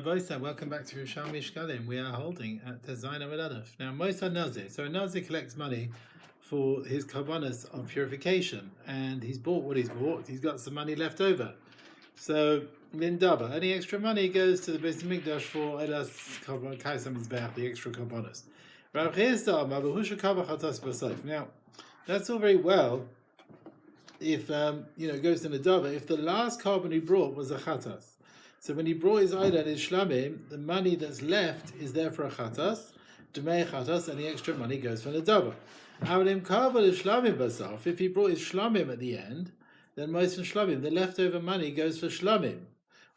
Harav YCD, welcome back to Yerushalmi Shekalim. We are holding at Zayin Amud Aleph. Now, Moisad Nazir. So a Nazir collects money for his karbanos of purification, and he's bought what he's bought. He's got some money left over. So Lindaba, any extra money goes to the Beis Hamikdash for Elas Kaisam Mizbeach, the extra karbanos. Now, that's all very well if it goes to Nadava. If the last carbon he brought was a chatas. So when he brought his Ayla and his Shlamim, the money that's left is there for a Chatas, Dmei Chatas, and the extra money goes for Nadava. If he brought his Shlamim at the end, then most of Shlamim, the leftover money goes for Shlamim.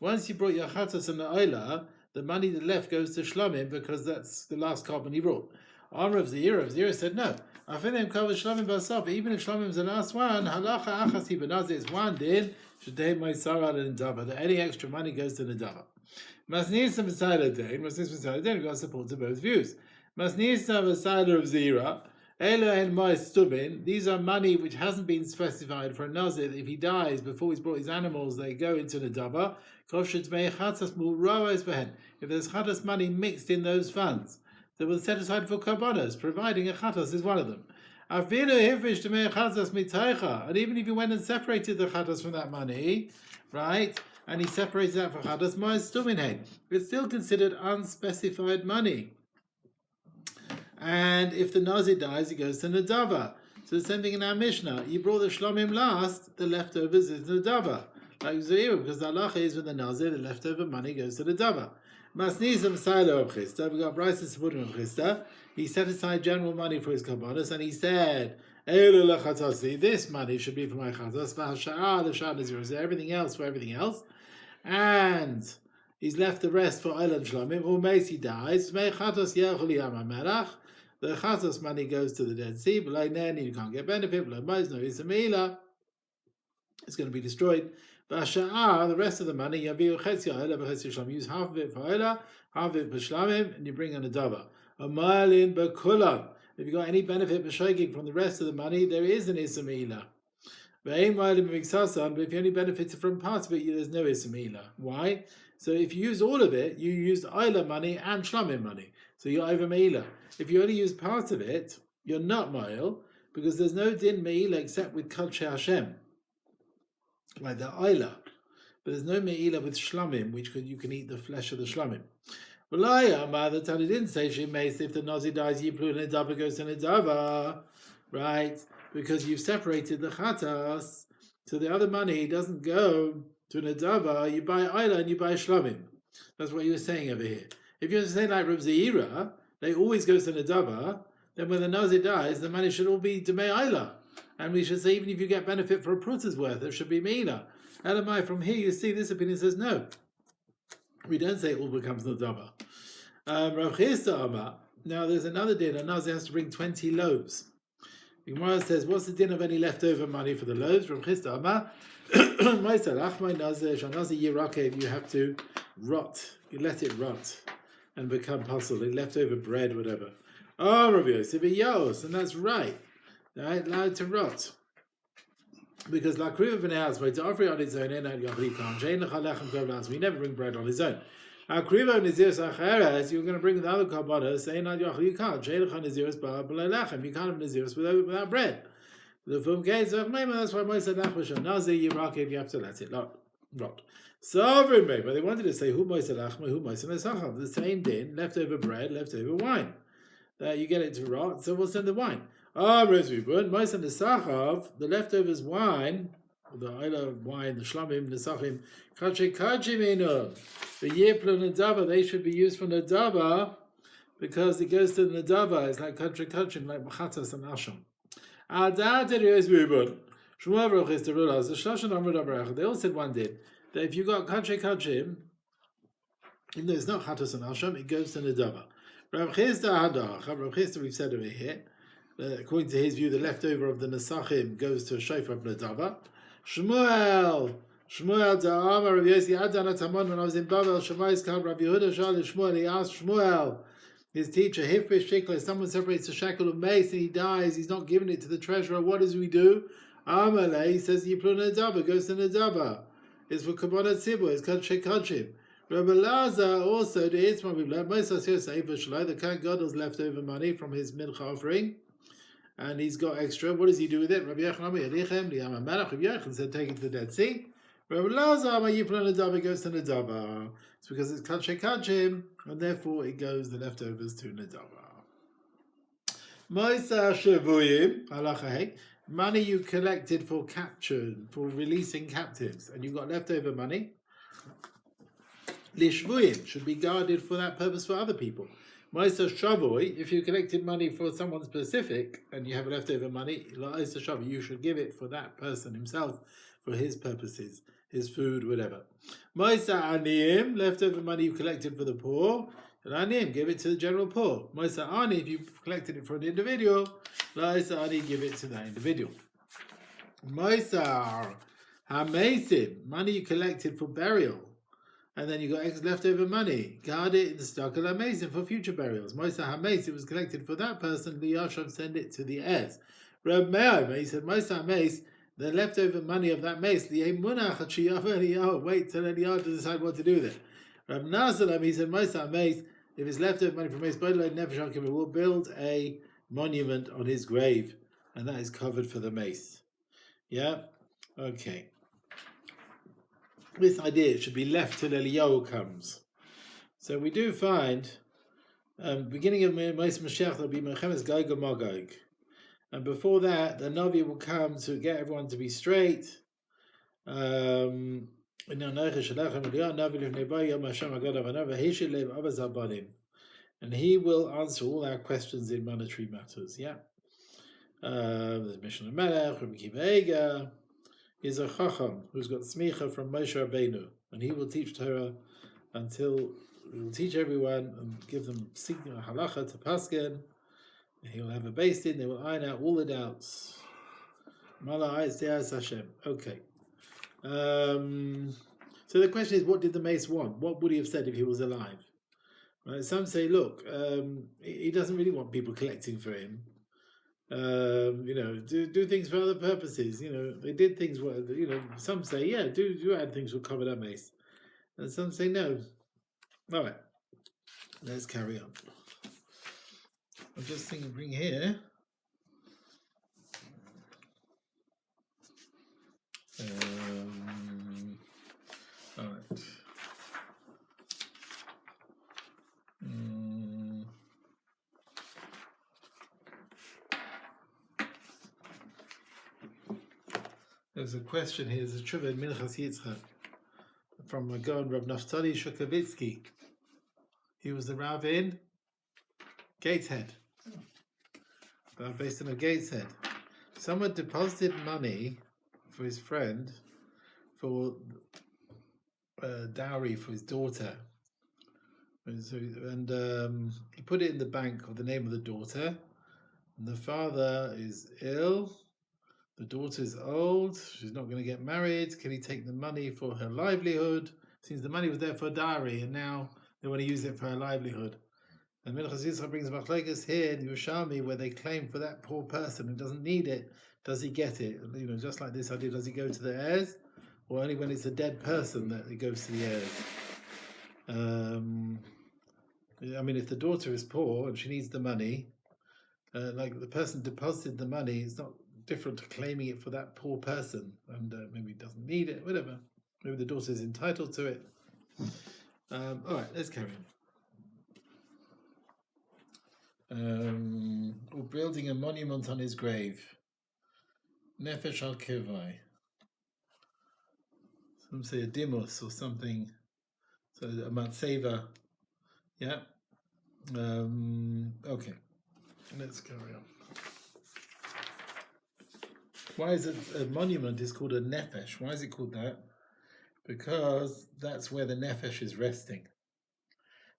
Once you brought your Chatas and the Ayla, the money that left goes to Shlamim because that's the last carbon he brought. Amr of Zira said no. Even if Shlamim is the last one, Halacha Achas Hibanaz is one din. That any extra money goes to Nadava. Masnisa Masayla Dain, Masnisa Masayla Dain, got support to both views. Masnisa Masayla of Zira, Ela and my Stubin, these are money which hasn't been specified for a Nazir. If he dies before he's brought his animals, they go into Nadava. If there's Chatas money mixed in those funds, they will set aside for Karbanos, providing a Chatas is one of them. And even if you went and separated the chatas from that money, right, and he separated that for chatas, it's still considered unspecified money. And if the Nazir dies, it goes to Nadava. So the same thing in our Mishnah. You brought the Shlomim last, the leftovers is Nadava. Like Zayir, because the halacha is with the Nazir, the leftover money goes to Nadava. Masnisa Messiah of Chista, we got Bryce and Sabudim of Chista. He set aside general money for his karbanos, and he said, this money should be for my chatas, everything else for everything else. And he's left the rest for Eilan Shlomim, or he dies. The chatas money goes to the Dead Sea, but you can't get benefit, no Isamila. It's going to be destroyed. The rest of the money, use half of it for Eilah, half of it for Shlamim, and you bring on a Dava. A mile Bakulan. If you got any benefit from the rest of the money, there is an Isamila. But if you only benefited from part of it, there's no Isamila. Why? So if you use all of it, you used Eilah money and Shlamim money. So you're over Meila. If you only use part of it, you're not Mail, because there's no Din Meila except with Kadshe Hashem. Like the Eilah. But there's no Meila with Shlamim, which you can eat the flesh of the Shlamim. The Tali didn't say she makes if the Nazi dies, Yiplu Nedava goes to Nedava, right? Because you've separated the Chatas, so the other money doesn't go to Nedava, you buy Eilah and you buy Shlamim. That's what you were saying over here. If you say like Reb Zeira, they always go to Nedava, then when the Nazi dies, the money should all be to Mei Eilah. And we should say, even if you get benefit for a pruta's worth, it should be Meila. Elamai, from here you see this opinion says no. We don't say it all becomes Nadava. Rav Chista Amar. Now there's another din. A Nazir has to bring 20 loaves. The Gemara says, what's the din of any leftover money for the loaves? Rav Chista Amar. You have to rot. You let it rot and become puzzled. Leftover bread, whatever. Oh, Rav Yosef, and that's right. Right, allowed to rot. Because la kriva v'neas, to offer on its own, we never bring bread on its own. Our kriva nizirus acheres, you're going to bring the other karbanos, you can't. You can't have nizirus without bread. That's why Moshe Lachmash Nazir Yirakev, you have to let it rot. Sovereign made, but they wanted to say who Moshe Lachma, who Moshe Nesachav, the same din, leftover bread, leftover wine. You get it to rot, so we'll send the wine. Moshe Nesachav, the leftovers wine, the Eilah wine, the Shlamim, Nesachim, the Yiplu Nadava, they should be used for Nadava because it goes to the Nadava. It's like Kachim, like Machatas and Asham. They all said one did that if you got Kachim, even though it's not Chatas and Asham, it goes to Nadava. Rav Chista, we've said over here, according to his view, the leftover of the Nesachim goes to a Shofar of Nadava. Shmuel Ta'amar Rav Yossi Adana Tamon, when I was in Babel, Shemais called Rav Yehuda Shal Shmuel, he asked Shmuel, his teacher, Hifrish Shekla, someone separates a shekel of mace and he dies, he's not giving it to the treasurer, what does we do? Amalei, he says, Yiplu Nadava, goes to Nadava. It's for Kabbalah Tzibur, it's called Shekachim. Rabbi Lazar also, the Yitzman we've learned, the Kohen Gadol's leftover money from his mincha offering, and he's got extra. What does he do with it? Rabbi Yochanan said, take it to the Dead Sea. Rabbi Lazar, goes to Nadaba. It's because it's Kadshe Kachim, and therefore it goes the leftovers to Nadaba. Moisa Shavuyim, halacha, money you collected for capture, for releasing captives, and you've got leftover money. Lishvuyim should be guarded for that purpose for other people. Moisa Shavui, if you collected money for someone specific and you have leftover money, you should give it for that person himself, for his purposes, his food, whatever. Moisa Aniyim, leftover money you collected for the poor. Aniyim, give it to the general poor. Moisa Ani, if you collected it for an individual, Moisa Ani, give it to that individual. Moisa Hamesim, money you collected for burial. And then you got leftover money. Guard it in the stock of Hamesim for future burials. Moisa Hamesim, it was collected for that person. Liyashav, send it to the heirs. Reb Meir, he said, Moisa Hamesim, the leftover money of that mace, wait till Eliyahu to decide what to do with it. Reb Nazalam, he said, Moisa Hamesim, if it's leftover money from mace, we'll build a monument on his grave, and that is covered for the mace. Yeah? Okay. This idea should be left till Eliyahu comes. So we do find, beginning of Moshe Mashiach, there'll be Melchemes Gog and Magog. And before that, the Navi will come to get everyone to be straight. And he will answer all our questions in monetary matters. Yeah. There's Mishnah Melech, Rabbi Kiva Eiger. Is a Chacham who's got smicha from Moshe Rabbeinu, and he will teach Torah until he will teach everyone and give them halacha to paskin. He will have a beis din. They will iron out all the doubts. Mala Ayis Hashem. Okay. So the question is, what did the mace want? What would he have said if he was alive? Right? Some say, look, he doesn't really want people collecting for him. Do things for other purposes. They did things. Some say, yeah, do add things for cover that mace, and some say no. All right, let's carry on. I'm just thinking, bring here. All right. There's a question here. There's a Tshuva in Minchas Yitzchak from a Gaon Rav Naftali Shokavitsky. He was the Rav in Gateshead. Based on a Gateshead. Someone deposited money for his friend for dowry for his daughter. And he put it in the bank of the name of the daughter. And the father is ill. The daughter is old. She's not going to get married. Can he take the money for her livelihood? Since the money was there for a dowry, and now they want to use it for her livelihood. And Minchas Yitzchak brings Machlekes here in Yerushalmi where they claim for that poor person who doesn't need it, does he get it? Just like this idea, does he go to the heirs? Or only when it's a dead person that it goes to the heirs? If the daughter is poor and she needs the money, like the person deposited the money, it's not different to claiming it for that poor person, and maybe doesn't need it, whatever. Maybe the daughter is entitled to it. All right, let's carry on. We're building a monument on his grave. Nefesh al Kivai. Some say a dimus or something. So a matzeva. Yeah. Okay. Let's carry on. Why is it a monument is called a nefesh? Why is it called that? Because that's where the nefesh is resting.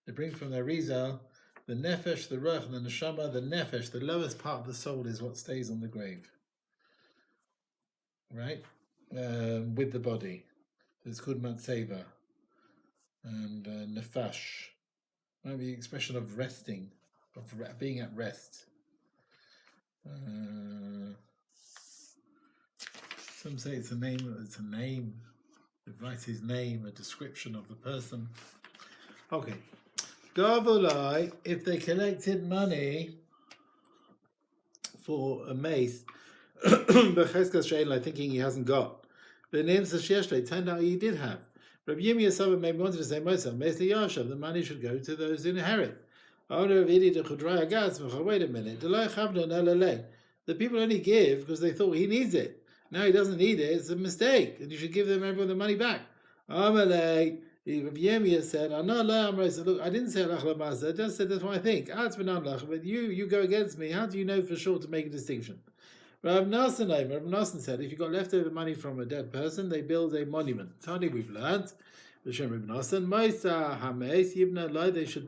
They bring from the Arizal, the nefesh, the ruach, and the neshama, the nefesh, the lowest part of the soul is what stays on the grave. Right? With the body. So it's called matzeva. And nefash. Might be an expression of resting, of being at rest. Some say it's a name. It writes his name, a description of the person. Okay. Gavulai, if they collected money for a mace, thinking he hasn't got. The names of Sheshle turned out he did have. Rabbi Yirmiyah Saba maybe wanted to say the money should go to those who inherit. Wait a minute. The people only give because they thought he needs it. Now he doesn't need it, it's a mistake, and you should give them everyone the money back. Rabbi Yirmiyah said, look, I didn't say I just said that's what I think. But you go against me. How do you know for sure to make a distinction? Rav Nassan said, if you got leftover money from a dead person, they build a monument. Tani, we've learned, they should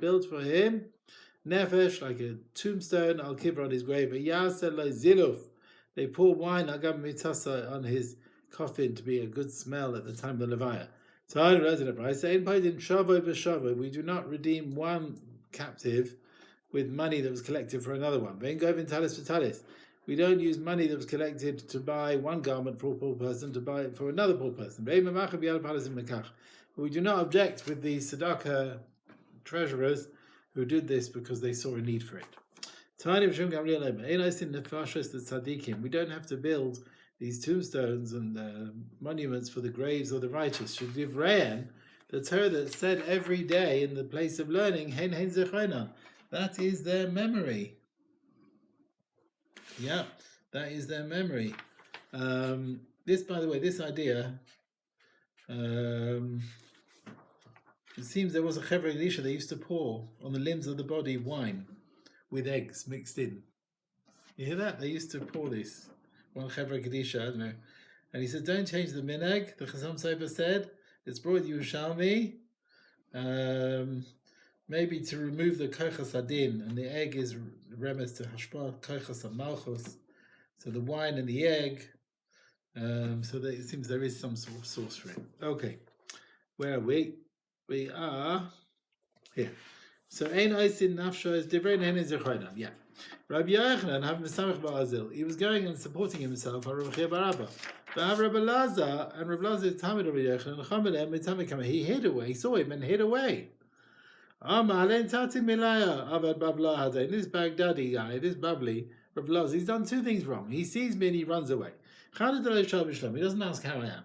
build for him nefesh, like a tombstone, al kibra on his grave. They pour wine on his coffin to be a good smell at the time of the levaya. We do not redeem one captive with money that was collected for another one. We don't use money that was collected to buy one garment for a poor person to buy it for another poor person. But we do not object with the tzedakah treasurers who did this because they saw a need for it. We don't have to build these tombstones and monuments for the graves of the righteous. The Torah that said every day in the place of learning, that is their memory. Yeah, that is their memory. This, by the way, this idea, it seems there was a Chevra Elisha they used to pour on the limbs of the body wine with eggs mixed in. You hear that? They used to pour this. One Chevra Elisha, I don't know. And he said, don't change the minhag. The Chazam Sofer said, it's brought Yerushalmi, maybe to remove the kochas adin, and the egg is remes to hashpah kochas malchus. So the wine and the egg, so that it seems there is some sort of source for it. Okay, where are we? We are here. So ein oisin nafsho is divrei nehenin zechoinam. Yeah. Rabbi Yochanan having Mesamech Ba'azil, he was going and supporting himself on Rabbi Chia Barabba. But Rabbi Lazar and Rabbi Lazar is Talmud Rabbi Yochanan and Chamelem Mitamik. He hid away. He saw him and hid away. In this Baghdadi guy, this Babli, Rabbi Lazar, he's done two things wrong. He sees me and he runs away. He doesn't ask how I am.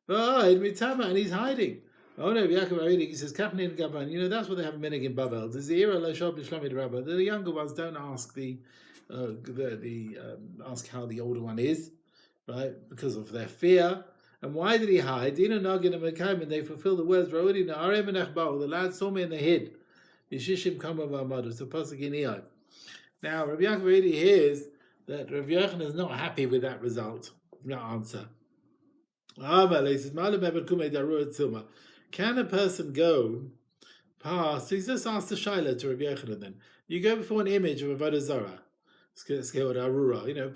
And he's hiding. Oh no, he says, that's what they have a minhag in Babel. The younger ones don't ask ask how the older one is, right? Because of their fear. And why did he hide? They fulfill the words, the lad saw me and they hid. It's the pasuk in Iyov. Now, Rabbi Yaakov already hears that Rabbi Yochanan is not happy with that result, that answer. He says, can a person go past? He just asked the Shaila to Rabbi Yochanan then. You go before an image of a Avodah Zarah.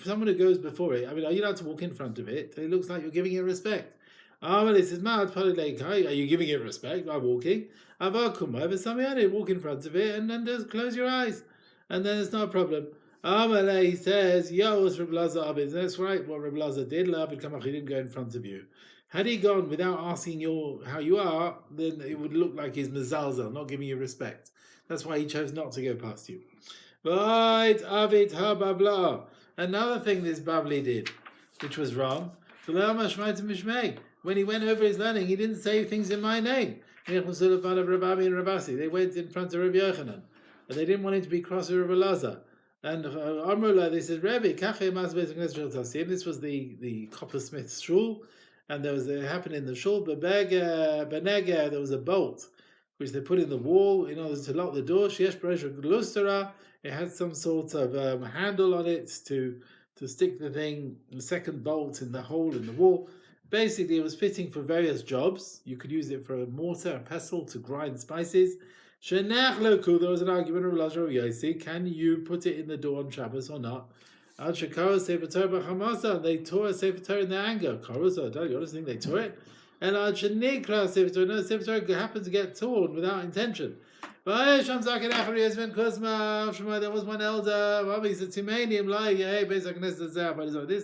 Someone who goes before it, are you allowed to walk in front of it? It looks like you're giving it respect. He says, are you giving it respect by walking? Walk in front of it and then just close your eyes. And then it's not a problem. He says, that's right, what Rabbi Lazar did. He didn't go in front of you. Had he gone without asking how you are, then it would look like he's mezalzel, not giving you respect. That's why he chose not to go past you. Right, Avit ha-babla. Another thing this Babli did, which was wrong. When he went over his learning, he didn't say things in my name. They went in front of Rabbi Yochanan. But they didn't want him to be cross with Rabbi Lazar. And Amrullah, they said, Rebbe, this was the coppersmith's shul, and it happened in the shul, Benega, there was a bolt, which they put in the wall in order to lock the door. It had some sort of handle on it to stick the second bolt in the hole in the wall. Basically, it was fitting for various jobs. You could use it for a mortar and pestle to grind spices. There was an argument of Rabbi Yossi, can you put it in the door on Shabbos or not? And they tore a Sefer Torah in their anger. You honestly think they tore it? And Sefer Torah happened to get torn without intention. There was one elder. He said, this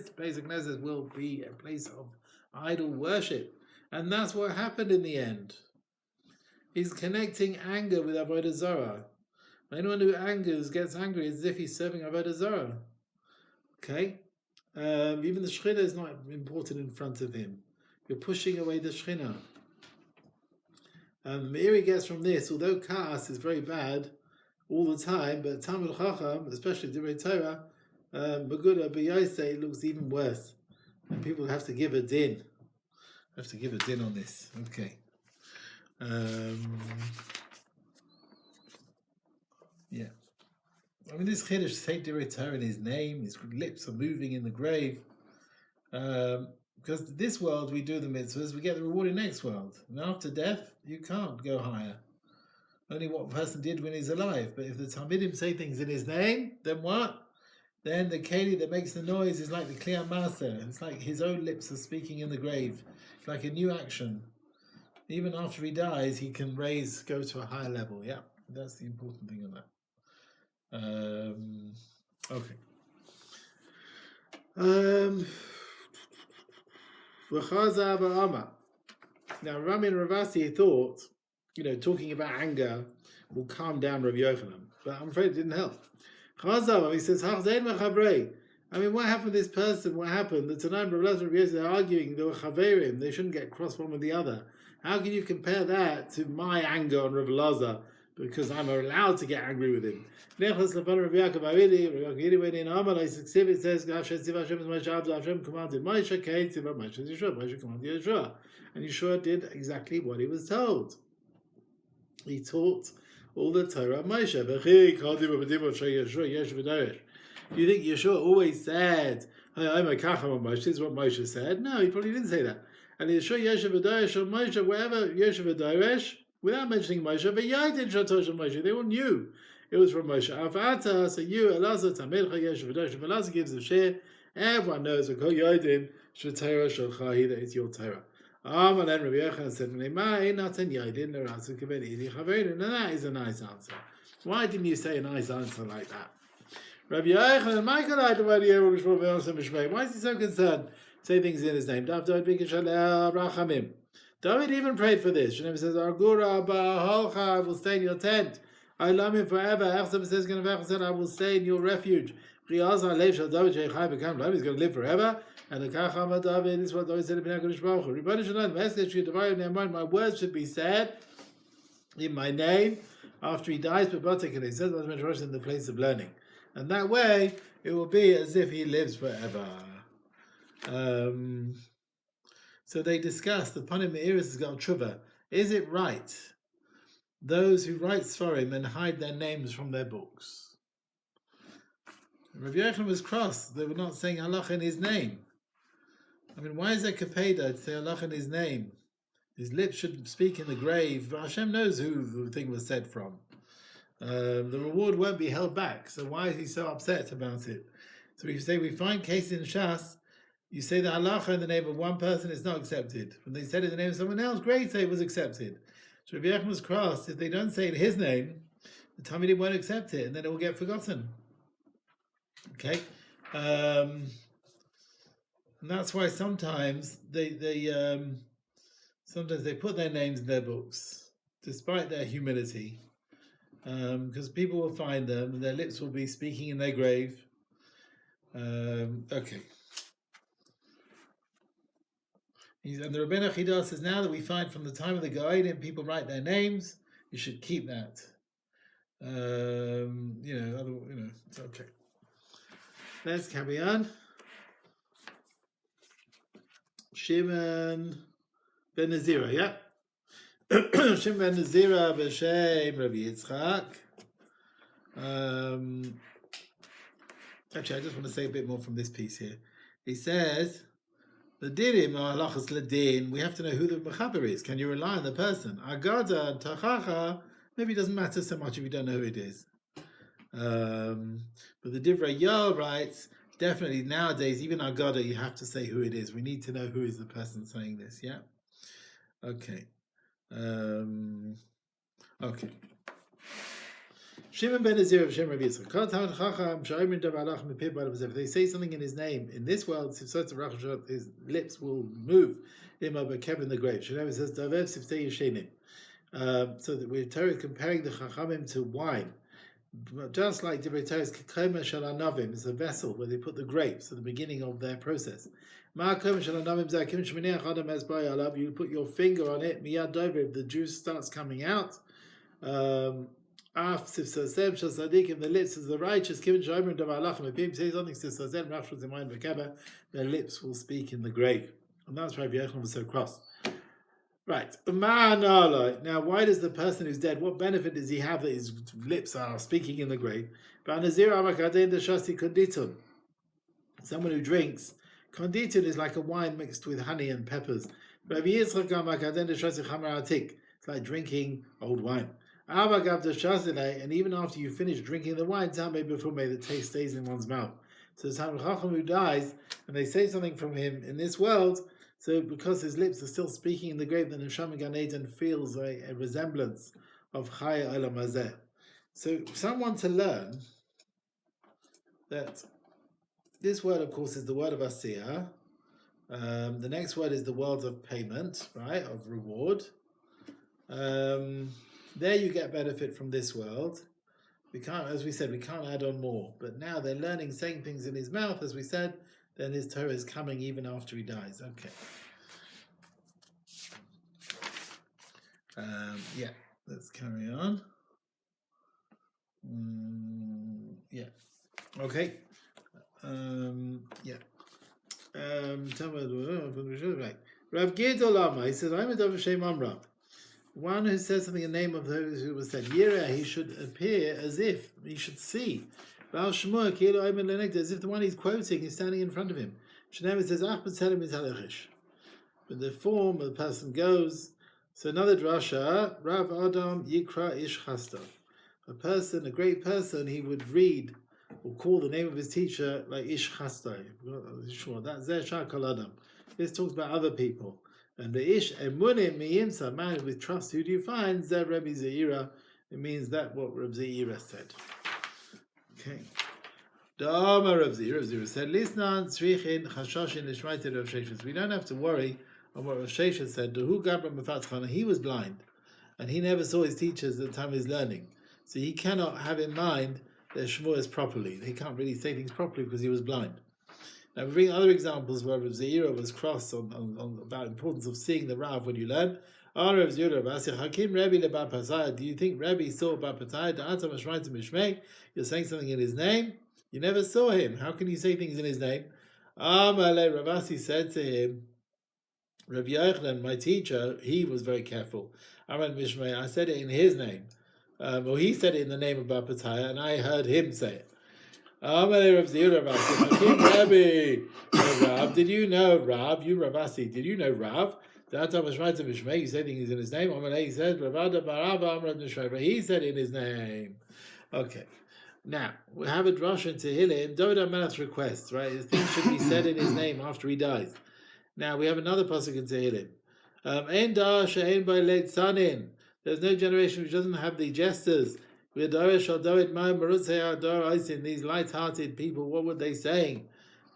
Beis HaKnesset will be a place of idol worship. And that's what happened in the end. He's connecting anger with Avodah Zarah. Anyone who gets angry, as if he's serving Avodah Zarah. Okay? Even the Shekhinah is not important in front of him. You're pushing away the Shekhinah. Meiri gets from this, although Ka'as is very bad all the time, but Talmud Chacham, especially Divrei Torah, Maguda B'Yosei looks even worse. And people have to give a din. Have to give a din on this. Okay. Yeah. I mean, this Chiddush, say Divrei Torah in his name, his lips are moving in the grave. Because this world we do the mitzvahs, we get the reward in next world. And after death, you can't go higher. Only what a person did when he's alive. But if the Talmidim say things in his name, then what? Then the keli that makes the noise is like the Kliyah Maser. It's like his own lips are speaking in the grave. It's like a new action. Even after he dies, he can go to a higher level. Yeah, that's the important thing of that. Okay. Now, Rami and Ravasi thought, talking about anger will calm down Rabbi Yochanan, but I'm afraid it didn't help. He says, I mean, what happened to this person? What happened? The Tanai and Rabbi Yochanan, they're arguing, they were chaverim, they shouldn't get cross one with the other. How can you compare that to my anger on Rabbi Lazar? Because I'm allowed to get angry with him. It says, Hashem commanded Moshe, Moshe commanded Yeshua. And Yeshua did exactly what he was told. He taught all the Torah of Moshe. Do you think Yeshua always said, this is what Moshe said? No, he probably didn't say that. And Yeshua Yeshiv V'Daresh on Moshe, wherever Yeshiv V'Daresh, without mentioning Moshe, but Yaidin Shatosh Moshe, they all knew it was from Moshe. Afata, so you, Elazar, Tamilcha, Yeshiv V'Daresh, Elazar gives a share. Everyone knows, Yaidin Shatosh Shalchahi, that it's your Torah. And then Rabbi Yochanan said, and that is a nice answer. Why didn't you say a nice answer like that? Rabbi Yochanan, why is he so concerned? Say things in his name. David even prayed for this. Shem says, I will stay in your tent. I love him forever. Echsam says, I will stay in your refuge. He's going to live forever. And the Kachama David, this is what David said to B'nai Baruch. My words should be said in my name after he dies, but he says in the place of learning. And that way, it will be as if he lives forever. So they discussed, the Panim Me'iris has got Tshuva. Is it right, those who write Sfarim and hide their names from their books? Rabbi Yochanan was cross. They were not saying halacha in his name. I mean, why is there kapeda to say halacha in his name? His lips should speak in the grave, but Hashem knows who the thing was said from. The reward won't be held back, so why is he so upset about it? So if you say we find cases in Shas, you say the halacha in the name of one person is not accepted. When they said it in the name of someone else, great, say it was accepted. So Rabbi Yochanan was cross. If they don't say it in his name, the Talmidim won't accept it, and then it will get forgotten. Okay, and that's why sometimes they put their names in their books, despite their humility, because people will find them and their lips will be speaking in their grave. Okay. And the Rabbeinu Chidah says, now that we find from the time of the Gaonim, people write their names, you should keep that. It's okay. Let's carry on. Shimon ben Nazira, yeah? Shimon ben Nazira b'shem Rabbi Yitzchak. Actually, I just want to say a bit more from this piece here. He says, the dinim are halachas ledin. We have to know who the mechaber is. Can you rely on the person? Agada and tachacha, maybe it doesn't matter so much if you don't know who it is. But the Divrei Yah writes, definitely nowadays, even Agada, you have to say who it is. We need to know who is the person saying this, yeah? Okay. Okay. Shimon ben Azir of Shem Rabbi Yitzchak. If they say something in his name in this world, his lips will move. In the grave. She never says, So that we're comparing the Chachamim to wine. Just like Divrei Torah is Kekoma Shel Anavim, is a vessel where they put the grapes at the beginning of their process. You put your finger on it, miyad dover, the juice starts coming out. The lips of the righteous, their lips will speak in the grave. And that's why Yochanan was so cross. Right. Now, why does the person who's dead, what benefit does he have that his lips are speaking in the grave? Someone who drinks, konditun is like a wine mixed with honey and peppers. It's like drinking old wine. And even after you finish drinking the wine, the taste stays in one's mouth. So the Talmid Chacham who dies, and they say something from him in this world, so because his lips are still speaking in the grave, the Neshama Gan Eden feels a resemblance of Chaya Olam Hazeh. So someone to learn that this word, of course, is the word of Asiyah. The next word is the world of payment, right, of reward. There you get benefit from this world. We can't, as we said, we can't add on more. But now they're learning, saying things in his mouth, as we said, then his Torah is coming even after he dies. Okay. Let's carry on. Okay. Right. Rav Gedol Lama, he says, I'm a Dov Shem Amra. One who says something in the name of those who was said, Yira, he should appear as if he should see. As if the one he's quoting is standing in front of him. Shneim says, but the form of the person goes. So another drasha, Rav Adam Yikra Ish Chasta. A great person, he would read or call the name of his teacher like Ish Chasta. That's Zeh Kol Adam. This talks about other people. And the Ish Emunim Miyimsa, man with trust, who do you find? Zeh Rabbi Zeira. It means that what Rabbi Zeira said. Okay. Dama Rabbi Zeira said, Lisnan Tzrichin Chashashin Lishmaite Rav Sheshes. We don't have to worry on what Rav Sheshes said. Hu Gabra Mefatzchana. He was blind, and he never saw his teachers at the time of his learning. So he cannot have in mind their shmuas properly. He can't really say things properly because he was blind. Now we bring other examples where Rav Zeira was cross on about the importance of seeing the Rav when you learn. Do you think Rabbi saw Bapatai? You're saying something in his name? You never saw him. How can you say things in his name? Ravasi said to him, Rav Yochanan, my teacher, he was very careful. I said it in his name. He said it in the name of Bapataya, and I heard him say it. Rav, did you know Rav? You Ravasi, did you know Rav? You say things in his name. He said, he said it in his name. Okay. Now, we have a drasha in Tehillim. David HaMelech's request, right? Things should be said in his name after he dies. Now, we have another pasuk in Tehillim. There's no generation which doesn't have the jesters. These light-hearted people, what were they saying?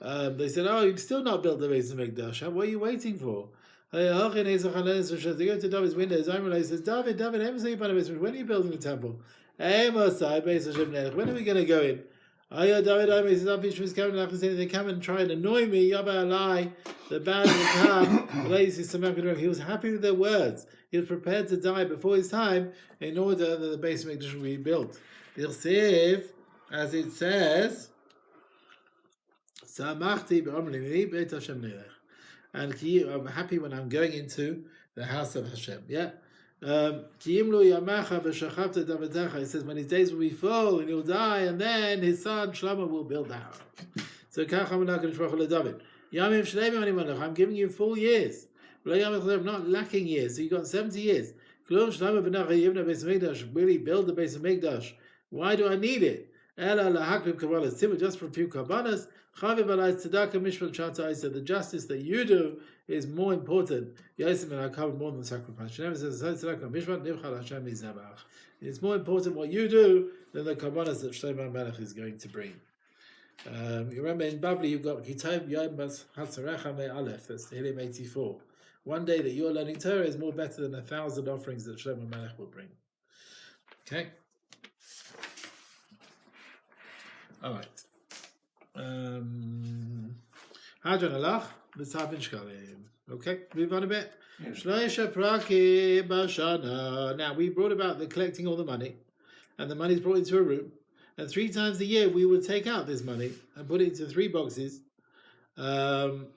They said, oh, you'd still not build the Beis Hamikdash. What are you waiting for? They go to David's windows. He says, David, when are you building the temple? When are we going to go in? They come and try and annoy me. The bad will come. He was happy with their words. He was prepared to die before his time in order that the Beis Hamikdash would be built. As it says, and I'm happy when I'm going into the house of Hashem. Yeah. He says when his days will be full and he'll die, and then his son Shlomo will build the house. So I'm giving you full years. I'm not lacking years. So you got 70 years. Really build the Beis Hamikdash. Why do I need it? Just for a few kabbanas. The justice that you do is more important. More than sacrifice. It's more important what you do than the kabbanas that Shlomo Melech is going to bring. You remember in Bavli you've got Kitab Yom Bas Hatzarecha Me Aleph. That's Tehillim 84. one day that you're learning Torah is more better than 1,000 offerings that Shlomo Melech will bring. Okay? All right. Hadron Alach, Mitzavin Shkalim. Okay, move on a bit. Shloisha Praki Bashana. Now, we brought about the collecting all the money, and the money is brought into a room, and 3 times a year we would take out this money and put it into 3 boxes, and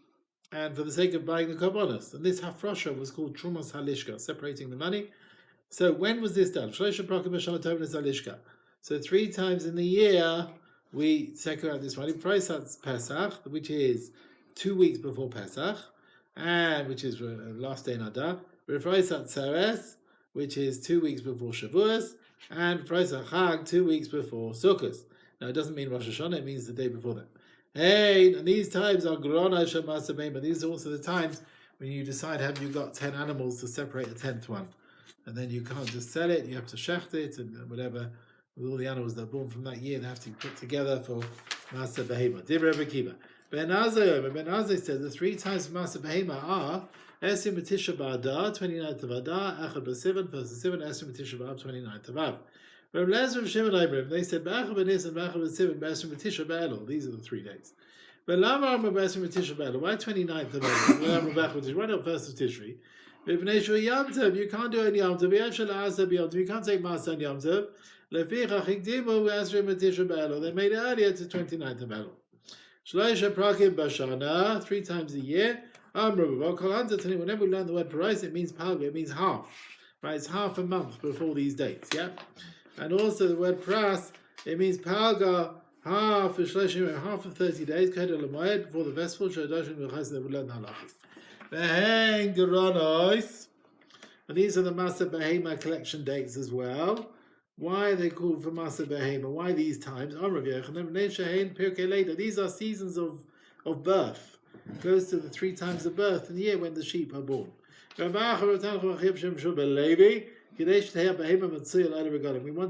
for the sake of buying the korbanos. And this hafrosha was called Trumas Halishka, separating the money. So when was this done? Shloisha Praki Bashana Tovnas Halishka. So 3 times in the year we take out this money. Praisat Pesach, which is 2 weeks before Pesach, and which is last day in Adar. Praisat Tzeres, which is 2 weeks before Shavuos, and Praisat Chag, 2 weeks before Sukkot. Now it doesn't mean Rosh Hashanah; it means the day before that. Hey, and these times are Grona Shemasa Beima. These are also the times when you decide have you got 10 animals to separate a 10th one, and then you can't just sell it; you have to shecht it and whatever. With all the animals that are born from that year, they have to be put together for Masa Behema. Divra Bekiva. Ben Azai says the 3 times for Masa Behema are Esim Tisha B'Adar, 29th of Adar, Echad B'Sivan, 1st of Sivan, Esim Tisha B'Av, 29th of Av. Reb Lezer of Shimon Ibrim, they said B'Echad B'Nisan, B'Echad B'Sivan, B'Esim Tisha B'Elul. These are the 3 days. But Lama Amar B'Esim Tisha B'Elul. Why 29th of Elul? Why not 1st of Tishri? You can't do any Yom Tov. You can't take Masa on Yom Tov. They made it earlier to 29th of Elul. Shloisha Prakim Bashana, 3 times a year. Whenever we learn the word Parais, it means Palga, it means half. Right? It's half a month before these dates, yeah? And also the word Pras, it means Palga, half of 30 days, before the festival, we learn the halachas. And these are the Masa Behema collection dates as well. Why are they called for Masa Behema? Why these times? These are seasons of birth. It goes to the 3 times of birth in the year when the sheep are born. We want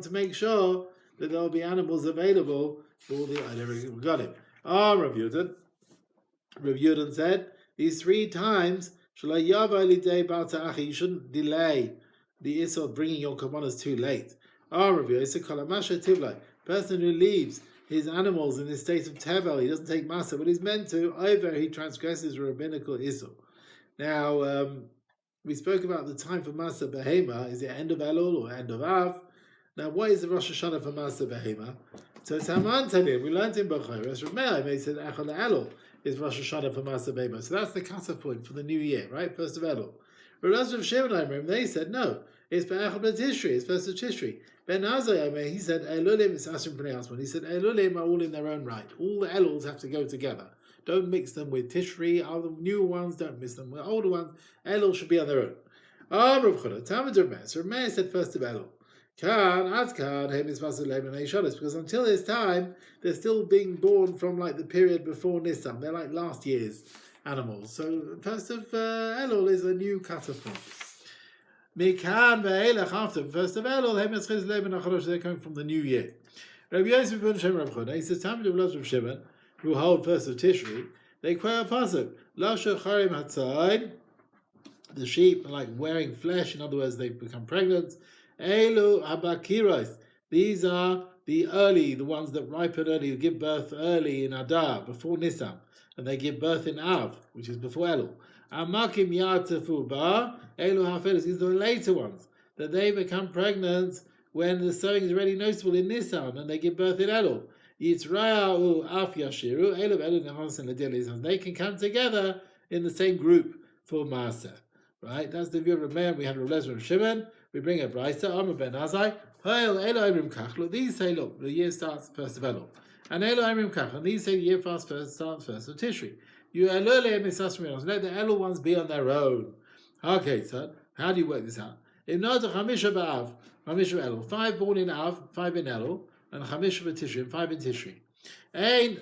to make sure that there will be animals available for the Regalim. Rav Yudin said, these 3 times, you shouldn't delay the issue of bringing your korbanos too late. Person who leaves his animals in this state of tevel, he doesn't take masa, but he's meant to, either he transgresses rabbinical issue. Now, we spoke about the time for masa behema. Is it end of Elul or end of Av? Now, what is the Rosh Hashanah for masa behema? So Taman Tanim, we learned in Bachar, Rav Meir, he said Echad Elul is Rosh Hashanah for masa behema. So that's the cutoff point for the new year, right? 1st of Elul. Rav Shimon, they said no. It's Be'echad B'Tishri. It's 1st of Tishri. Ben Azai, he said Elulim is Ashim Pnei Asman. He said Elulim are all in their own right. All the Eluls have to go together. Don't mix them with Tishri. All the new ones, don't mix them with older ones. Elul should be on their own. Rav Chana, Talmud Rav Meir. So Rav Meir said 1st of Elul. Because until this time, they're still being born from like the period before Nisan. They're like last year's animals. So 1st of Elul is a new cut-off point. Mikan ve'elech after 1st of Elul, they're coming from the new year. Rabbi Yosef ben Shem Rav Chana, he says, Talmud of Shimon, who hold 1st of Tishri, they quote a pasuk, Lasha Charim Hatzai, the sheep are like wearing flesh, in other words, they've become pregnant. Elu Habakiros, these are the ones that ripen early, who give birth early in Adar, before Nisan, and they give birth in Av, which is before Elul. Amakim Yatafu Ba, Elu Hafelis, these are the later ones, that they become pregnant when the sowing is already noticeable in Nisan, and they give birth in Elul. Yitzra'u Af Yashiru, Elu Elu Nehans and Ledil, they can come together in the same group for Maaseh. Right? That's the view of Rav Meir. We have Rav Lezer and Shimon. We bring a brisa, Amar ben Azai. Look, these say, look, the year starts 1st of Elul. And Elo Imrim Kach, and these say the year starts 1st of Tishri. You let the Elul ones be on their own. Okay, so how do you work this out? If not, Chamisha Ba'av, Chamisha Elul, 5 born in Av, 5 in Elul, and Chamisha B'Tishri, and 5 in Tishri. Ein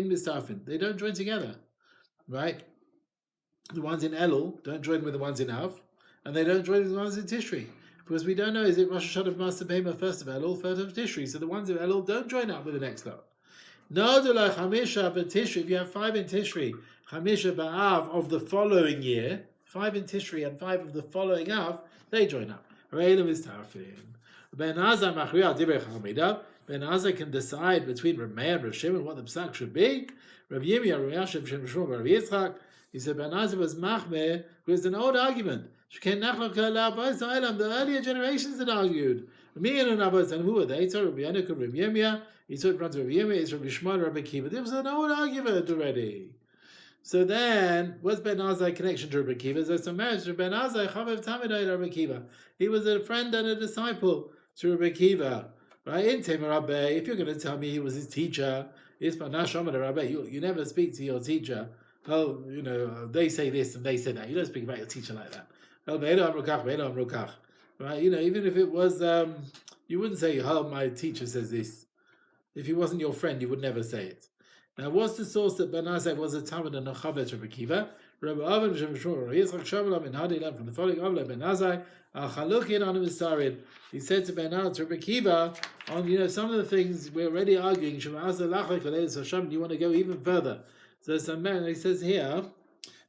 Mistafin. They don't join together, right? The ones in Elul don't join with the ones in Av, and they don't join with the ones in Tishri. Because we don't know, is it Rosh Hashanah Masa Behema 1st of Elul, 3rd of Tishri? So the ones in Elul don't join up with the next lot. No, like Chamisha B'Tishri, if you have 5 in Tishri, Chamisha Ba'av of the following year, 5 in Tishri and 5 of the following Av, they join up. Reilim is Tarfin. Ben Azai Machriya Divrei Chachamida. Ben Azai can decide between Rav Meir and Rav Shimon what the psak should be. Rav Yirmiyah, Rav Yashiv, Rav Shmuel, Rav Yitzchak. He said Ben Azai was Machmeh, who is an old argument. The earlier generations had argued. And who were they? So Rabbi Yanuk and Rabbi Yirmiyah. He took in front of Rabbi Yirmiyah, it's Rabbi Shmuel, Rabbi Kiva. There was an old argument already. So then, what's Ben Azai connection to Rabbi Kiva? There's a marriage to Ben Azai, Chavev Tamidai Rabbi Kiva. He was a friend and a disciple to Rabbi Kiva. Right? In Tema Rabbi, if you're going to tell me he was his teacher, you never speak to your teacher. Oh, they say this and they say that. You don't speak about your teacher like that. Right? Even if it was, you wouldn't say, oh, my teacher says this. If he wasn't your friend, you would never say it. Now, what's the source that Ben Azai was a Talmud and a Chavet of Rabbi Kiva? Rabbi Avin, Yitzchak Shavulam, and Hadi learned from the following Avla Ben Azai, Al Chalukin on Misarid. He said to Ben Azai, to Rabbi Kiva, on some of the things we're already arguing. Do you want to go even further? So some man, he says here,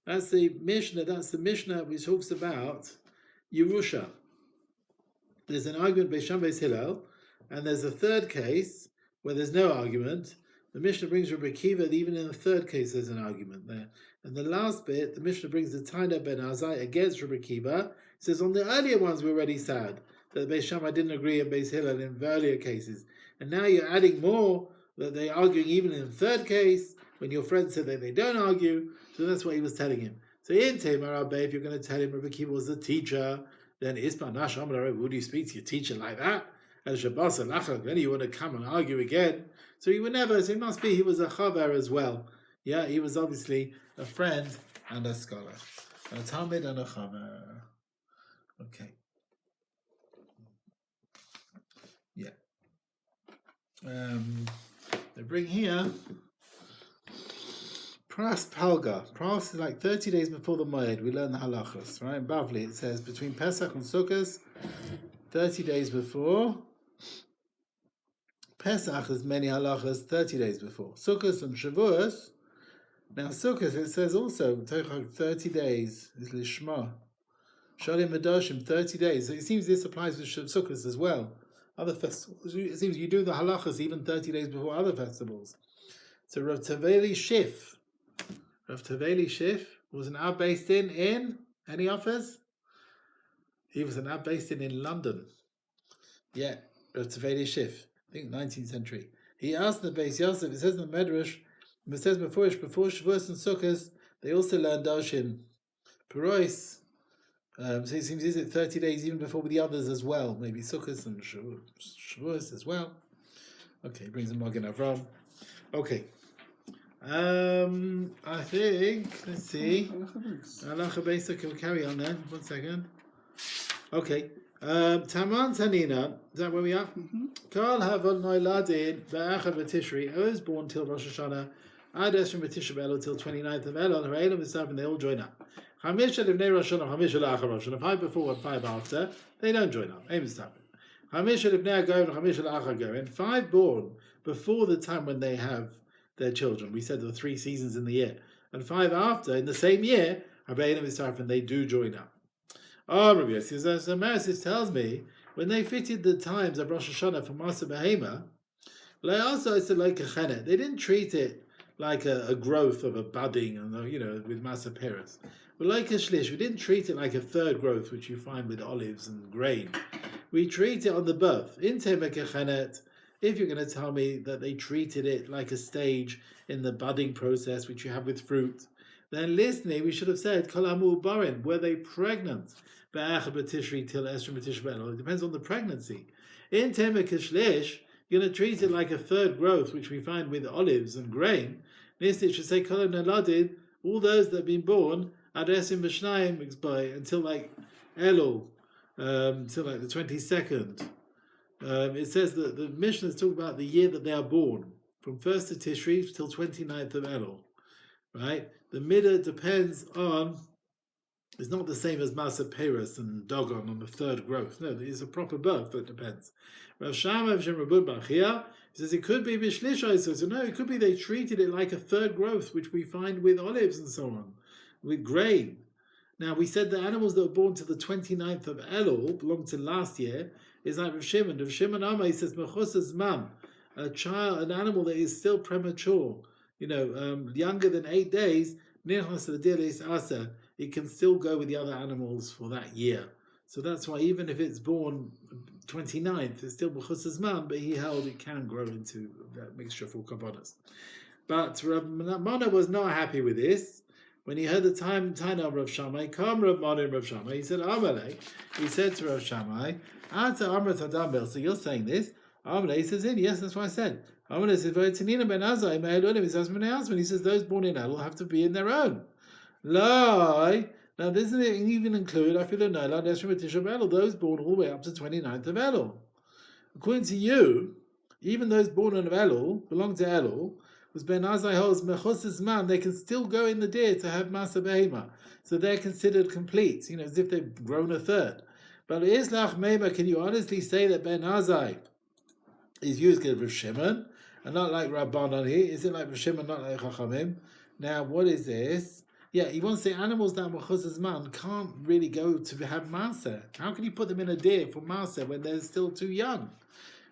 that's the Mishnah which talks about Yerusha. There's an argument by Sham Beis Hillel, and there's a third case where there's no argument. The Mishnah brings Rabbi Kiva, that even in the third case there's an argument there. And the last bit, the Mishnah brings the Taina Ben Azai against Rabbi Kiva. It says on the earlier ones we're already sad that Beis Shammai didn't agree in Beis Hillel in earlier cases. And now you're adding more, that they're arguing even in the third case, when your friend said that they don't argue. So that's what he was telling him. So in Tema Rabbi, if you're going to tell him Rabbi Kiva was a teacher, then Ispa Nash Amar, would you speak to your teacher like that? As Shabbos and Lachak, then you want to come and argue again. So he would never, so it must be he was a chaver as well. Yeah, he was obviously a friend and a scholar. A talmid and a chaver. Okay. Yeah. They bring here Pras Palga. Pras is like 30 days before the Moed. We learn the halachas, right? In Bavli it says between Pesach and Sukkot, 30 days before. Pesach is many halachas 30 days before. Sukkot and Shavuos. Now Sukkot it says also 30 days is Lishma. Shalim Medoshim 30 days. So it seems this applies with Sukkot as well. Other festivals. It seems you do the halachas even 30 days before other festivals. So Rav Taveli Shif. Rav Taveli Shif was an Ab based in any offers? He was an Ab based in London. Yeah, Rav Taveli Shif. I think 19th century. He asked the Beis Yosef, it says in the Medrash, it says before Shavuos and Sukkot, they also learned Darshin Perois. So it seems, is it 30 days even before with the others as well? Maybe Sukkot and Shavuos as well. Okay, he brings a Magen Avram. Okay. I think, let's see. Halacha Basic will carry on then. 1 second. Okay. Taman Tanina, is that where we are? Kol Haloshon noiladin ba'achad b'Tishri. I was born till Rosh Hashanah. Ad Esrim b'Tisha b'Elul till 29th of Elul. Ha'reilim v'Sav, and they all join up. Chamish elivnei Rosh Hashanah, Chamish elachar Rosh Hashanah. 5 before and 5 after. They don't join up. Aim v'Sav. Chamish elivnei Goren, Chamish elachar Goren. 5 born before the time when they have their children. We said there were 3 seasons in the year, and 5 after in the same year. Ha'reilim v'Sav, and they do join up. Oh, Rabbi Yossi, so Moses tells me when they fitted the times of Rosh Hashanah for Masa Behema, they also said like a chenet. They didn't treat it like a growth of a budding, and with Masa Peres. But like a shlish, we didn't treat it like a third growth, which you find with olives and grain. We treat it on the birth. In Temek chenet, if you're going to tell me that they treated it like a stage in the budding process, which you have with fruit, then listening, we should have said, Kol Hamu Barin, were they pregnant? It depends on the pregnancy. In Temek Shlish, you're going to treat it like a third growth, which we find with olives and grain. It should say Kol Naladid, all those that have been born Ad Esim B'Shnayim until like Elul, until like the 22nd. It says that the Mishnah is talking about the year that they are born, from 1st of Tishri till 29th of Elul. Right? The midah depends on. It's not the same as Masa Peres and Dogon on the third growth. No, it's a proper birth, but it depends. Rav Shama Rabun Bachia says it could be Bishlish. So no, it could be they treated it like a third growth, which we find with olives and so on, with grain. Now, we said the animals that were born to the 29th of Elul belong to last year. Is like Rav Shimon. Rav Shimon Amar, he says, Mechusas man, an animal that is still premature, younger than 8 days, it can still go with the other animals for that year. So that's why even if it's born 29th, it's still Mechusas man, but he held it can grow into that mixture for kabbalas. But Rav Mana was not happy with this. When he heard the time of Rav Shammai, come Rav Mana and Rav Shammai, he said, Amalei, he said to Rav Shammai, so you're saying this? Amalei, he says, yes, that's what I said. Amalei says, he says, those born in Elul have to be in their own. Lie. Now, doesn't it even include, I feel no, those born all the way up to 29th of Elul? According to you, even those born in Elul belong to Elul. Ben Azai holds mechusas man, they can still go in the deer to have masa behema, so they're considered complete, as if they've grown a third. But Islach Meima, can you honestly say that Ben Azai is used as Rav Shimon and not like Rabbanan here? Is it like Rav Shimon, not like Chachamim? Now, what is this? Yeah, he wants to say animals that mechusas man can't really go to have masa. How can you put them in a deer for masa when they're still too young?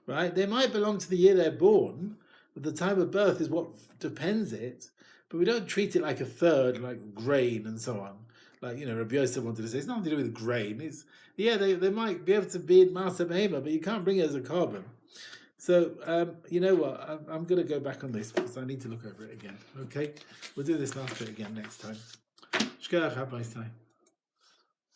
Right? They might belong to the year they're born. But the time of birth is what depends it, but we don't treat it like a third, like grain and so on. Like, Rabbi Yosef wanted to say, it's nothing to do with grain. They might be able to be in Masa Behema, but you can't bring it as a carbon. So, you know what? I'm going to go back on this because I need to look over it again. Okay? We'll do this last bit again next time. Shkoyach, have a nice time.